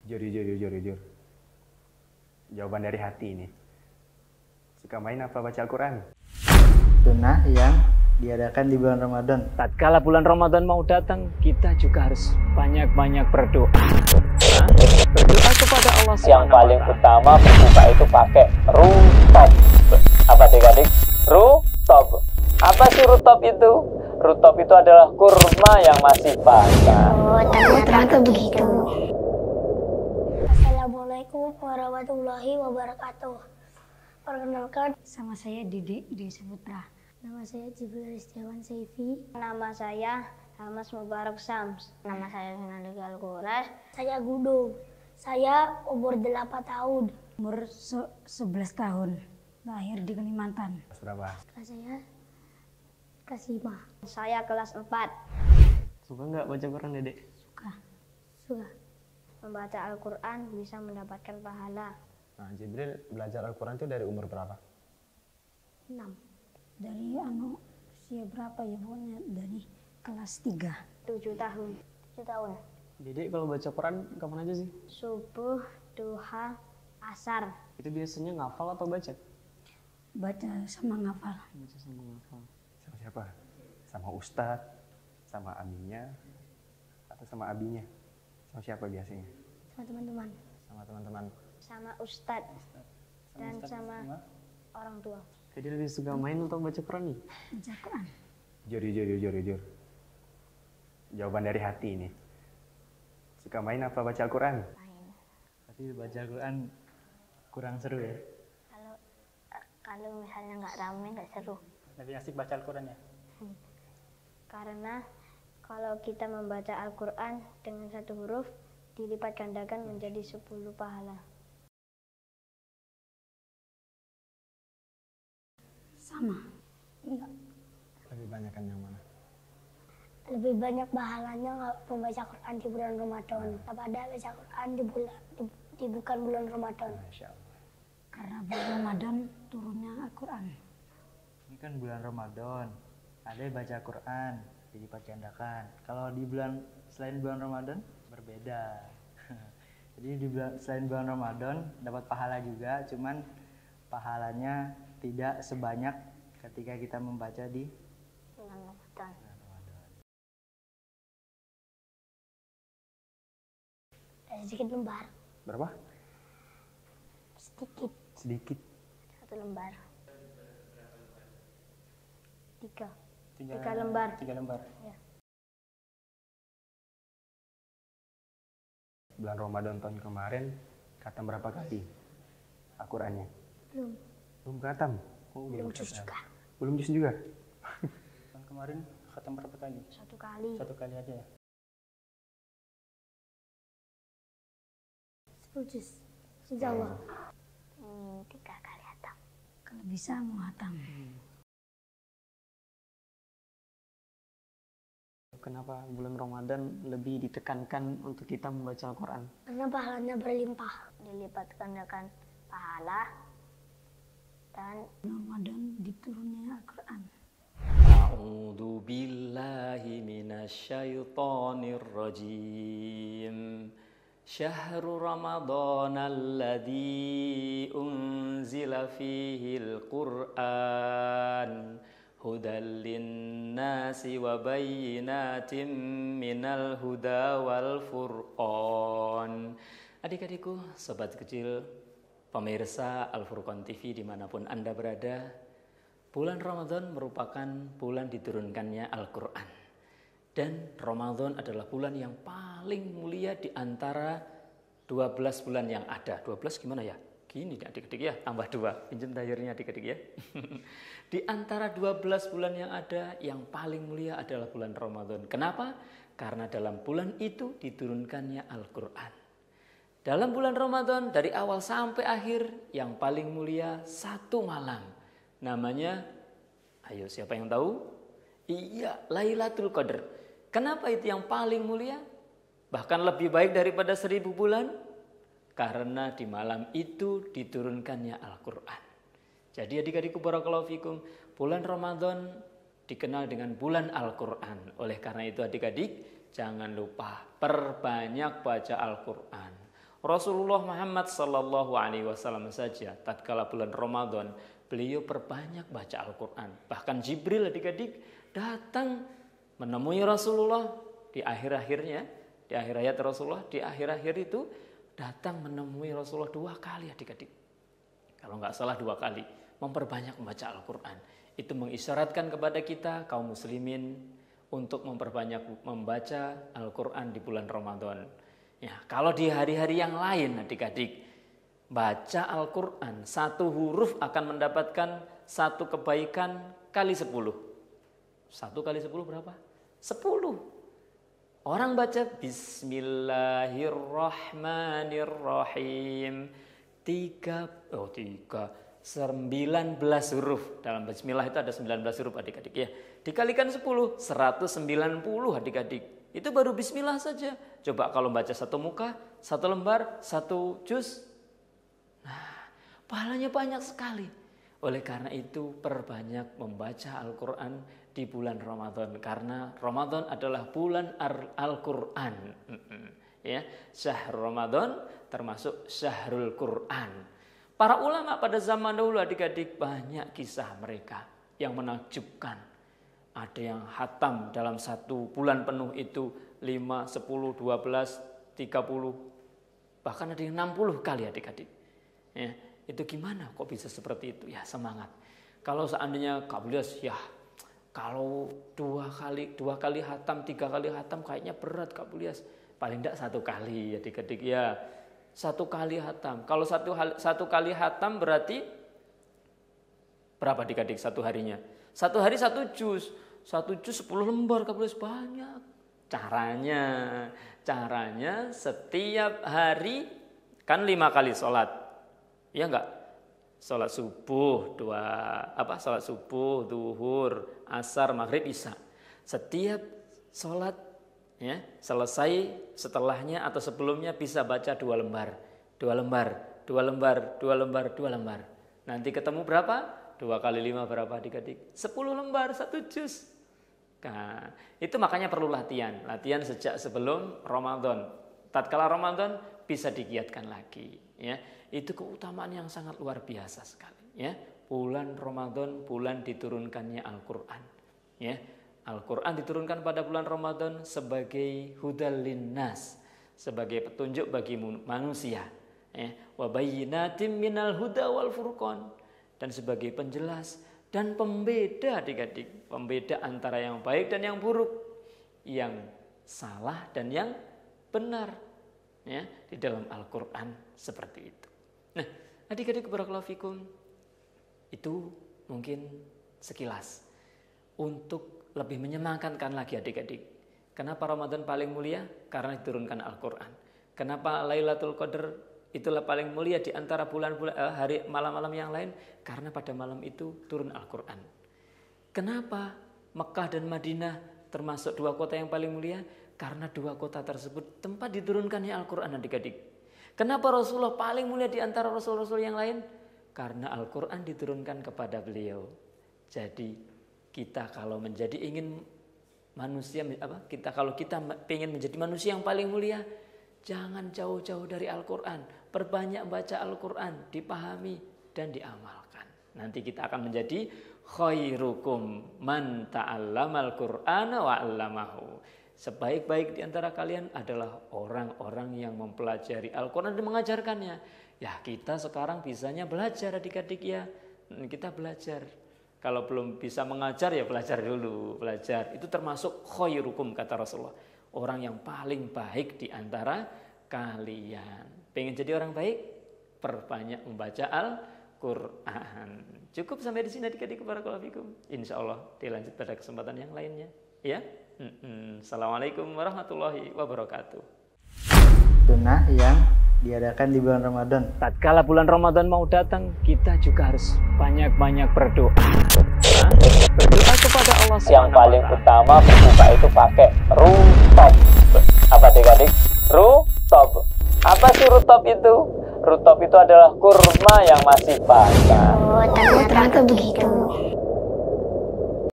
Jujur. Jawaban dari hati ini. Suka main apa baca Al-Quran? Sunnah yang diadakan di bulan Ramadan. Tatkala bulan Ramadan mau datang, kita juga harus banyak-banyak berdoa. Berdoa kepada Allah SWT. Yang paling utama berbuka itu pakai rutop. Apa adik-adik? Rutop. Apa sih rutop itu? Rutop itu adalah kurma yang masih basah. Oh, ternyata begitu. Assalamualaikum warahmatullahi wabarakatuh. Perkenalkan, sama saya Didi Saputra. Nama saya Jibril Setiawan Seifi. Nama saya Hamas Mubarak Sams. Nama saya Sinali Al-Quras. Saya Gudung. Saya umur 8 tahun. Umur 11 tahun. Lahir di Kalimantan. Kelas berapa? Kelas saya kelas 5. Saya kelas 4. Suka nggak baca Quran, Dedek? Suka. Membaca Al-Quran bisa mendapatkan pahala. Nah, Jibril belajar Al-Quran itu dari umur berapa? 6. Dari usia berapa ya, pokoknya dari kelas 3. 7 tahun. 7 tahun. Dedek kalau baca Quran kapan aja sih? Subuh, duha, asar. Itu biasanya ngafal atau baca? Baca sama ngafal. Baca sama ngafal. Sama siapa? Sama Ustadz? Sama aminya? Atau sama abinya? Sama siapa biasanya? Sama teman-teman. Sama teman-teman. Sama ustadz. Dan sama orang tua. Jadi lebih suka main atau baca Quran nih? Baca Quran. Jujur. Jawaban dari hati ini. Suka main apa baca Al-Quran? Main. Tapi baca Al-Quran kurang seru ya. Kalau misalnya nggak ramai nggak seru. Lebih asik baca Al-Quran ya. Karena kalau kita membaca Al-Quran dengan satu huruf dilipat gandakan menjadi 10 pahala. Sama. Enggak. Lebih banyak kan yang mana? Lebih banyak pahalanya nggak membaca Quran di bulan Ramadan. Daripada baca Quran di bukan bulan Ramadan. Masya Allah. Karena bulan Ramadan turunnya Al-Quran. Ini kan bulan Ramadan. Ada yang baca Quran dilipat gandakan. Kalau di bulan selain bulan Ramadan berbeda. Jadi selain bulan Ramadan dapat pahala juga, cuman pahalanya tidak sebanyak ketika kita membaca di Bulan Ramadan. Ada sedikit lembar. Berapa? Sedikit. 1 lembar. 3 lembar. 3 lembar. Ya. Bulan Ramadan tahun kemarin khatam berapa kali Al-Qurannya? Belum khatam? Oh, Belum juz khatam. juga. Belum juz juga? Tahun kemarin khatam berapa kali? 1 kali. 1 kali aja ya. 10 juz. Insya Allah. 3 kali hatam. Kalau bisa mau hatam. Kenapa bulan Ramadan lebih ditekankan untuk kita membaca Al-Quran? Karena pahalanya berlimpah. Dilipat gandakan pahala. Dan Ramadan diturunnya Al-Quran. A'udzu billahi minasyaitonir rajim. Syahrul Ramadan alladzi unzila fihil Qur'an hudal linnasi wa bayyinatin minal huda wal furqan. Adik-adikku, sobat kecil, pemirsa Al-Furqan TV dimanapun Anda berada, bulan Ramadan merupakan bulan diturunkannya Al-Quran. Dan Ramadan adalah bulan yang paling mulia di antara 12 bulan yang ada. 12 gimana ya? Gini adik-adik ya, tambah 2. Pinjam tayarnya adik-adik ya. Di antara 12 bulan yang ada, yang paling mulia adalah bulan Ramadan. Kenapa? Karena dalam bulan itu diturunkannya Al-Quran. Dalam bulan Ramadan, dari awal sampai akhir, yang paling mulia 1 malam. Namanya, ayo siapa yang tahu? Iya, Lailatul Qadar. Kenapa itu yang paling mulia? Bahkan lebih baik daripada 1000 bulan? Karena di malam itu diturunkannya Al-Quran. Jadi adik-adikku barakallahu fikum, bulan Ramadan dikenal dengan bulan Al-Quran. Oleh karena itu adik-adik, jangan lupa perbanyak baca Al-Quran. Rasulullah Muhammad sallallahu alaihi wasallam saja tatkala bulan Ramadan beliau perbanyak baca Al-Qur'an. Bahkan Jibril adik-adik datang menemui Rasulullah di akhir-akhirnya, di akhir hayat Rasulullah, di akhir-akhir itu datang menemui Rasulullah 2 kali adik-adik. Kalau nggak salah 2 kali memperbanyak membaca Al-Qur'an. Itu mengisyaratkan kepada kita kaum muslimin untuk memperbanyak membaca Al-Qur'an di bulan Ramadan. Ya, kalau di hari-hari yang lain adik-adik baca Al-Qur'an 1 huruf akan mendapatkan 1 kebaikan kali 10. 1 kali 10 berapa? 10. Orang baca Bismillahirrahmanirrahim 19 huruf. Dalam bismillah itu ada 19 huruf adik-adik ya. Dikalikan 10, 190 adik-adik. Itu baru bismillah saja. Coba kalau baca 1 muka, 1 lembar, 1 juz. Nah, pahalanya banyak sekali. Oleh karena itu perbanyak membaca Al-Quran di bulan Ramadan. Karena Ramadan adalah bulan Al-Quran. Ya, syahrul Ramadan termasuk syahrul Quran. Para ulama pada zaman dahulu adik-adik banyak kisah mereka yang menakjubkan. Ada yang hatam dalam 1 bulan penuh itu 5, 10, 12, 30. Bahkan ada yang 60 kali adik-adik. Ya, itu gimana kok bisa seperti itu? Ya semangat. Kalau seandainya Kak Bulias ya kalau 2 kali hatam, 3 kali hatam kayaknya berat Kak Bulias. Paling tidak 1 kali adik-adik ya. 1 kali hatam. Kalau 1 kali hatam berarti berapa adik-adik 1 harinya? 1 hari 1 juz. 1 juz 10 lembar Kak Bulias banyak. Caranya setiap hari kan 5 kali sholat. Iya enggak? Sholat subuh, sholat subuh, duhur, asar, maghrib, isya. Setiap sholat ya, selesai setelahnya atau sebelumnya bisa baca 2 lembar. Nanti ketemu berapa? 2 kali 5 berapa adik-adik? 10 lembar, 1 juz. Nah, itu makanya perlu latihan sejak sebelum Ramadan. Tatkala Ramadan bisa digiatkan lagi ya. Itu keutamaan yang sangat luar biasa sekali ya. Bulan Ramadan bulan diturunkannya Al-Qur'an ya. Al-Qur'an diturunkan pada bulan Ramadan sebagai hudal linnas, sebagai petunjuk bagi manusia ya. Wa bayyinatim minal huda wal furqan, dan sebagai penjelas dan pembeda adik-adik, pembeda antara yang baik dan yang buruk, yang salah dan yang benar ya, di dalam Al-Qur'an seperti itu. Nah, adik-adik barakallahu fikum, itu mungkin sekilas untuk lebih menyemangatkan lagi adik-adik. Kenapa Ramadan paling mulia? Karena diturunkan Al-Qur'an. Kenapa Lailatul Qadar itulah paling mulia di antara bulan-bulan hari malam-malam yang lain? Karena pada malam itu turun Al-Qur'an. Kenapa Mekah dan Madinah termasuk 2 kota yang paling mulia? Karena 2 kota tersebut tempat diturunkannya Al-Qur'an adik-adik. Kenapa Rasulullah paling mulia di antara rasul-rasul yang lain? Karena Al-Qur'an diturunkan kepada beliau. Jadi kita kalau menjadi ingin manusia kalau kita ingin menjadi manusia yang paling mulia, jangan jauh-jauh dari Al-Qur'an. Perbanyak baca Al-Qur'an, dipahami dan diamalkan. Nanti kita akan menjadi khairukum man ta'allamal Qur'ana wa 'allamahu. Sebaik-baik di antara kalian adalah orang-orang yang mempelajari Al-Qur'an dan mengajarkannya. Ya, kita sekarang bisanya belajar adik-adik ya. Kita belajar. Kalau belum bisa mengajar ya belajar dulu, belajar. Itu termasuk khairukum kata Rasulullah. Orang yang paling baik di antara kalian. Pengen jadi orang baik? Perbanyak membaca Al-Qur'an. Cukup sampai di sini adik-adik barakallahu fikum. Insyaallah dilanjut pada kesempatan yang lainnya, ya. Assalamualaikum warahmatullahi wabarakatuh. Sunnah yang diadakan di bulan Ramadan. Tatkala bulan Ramadan mau datang, kita juga harus banyak-banyak berdoa. Berdoa kepada Allah SWT. Yang paling utama berbuka itu pakai rutop. Apa adik-adik? Rutop. Apa sih rutop itu? Rutop itu adalah kurma yang masih basah. Oh, ternyata begitu.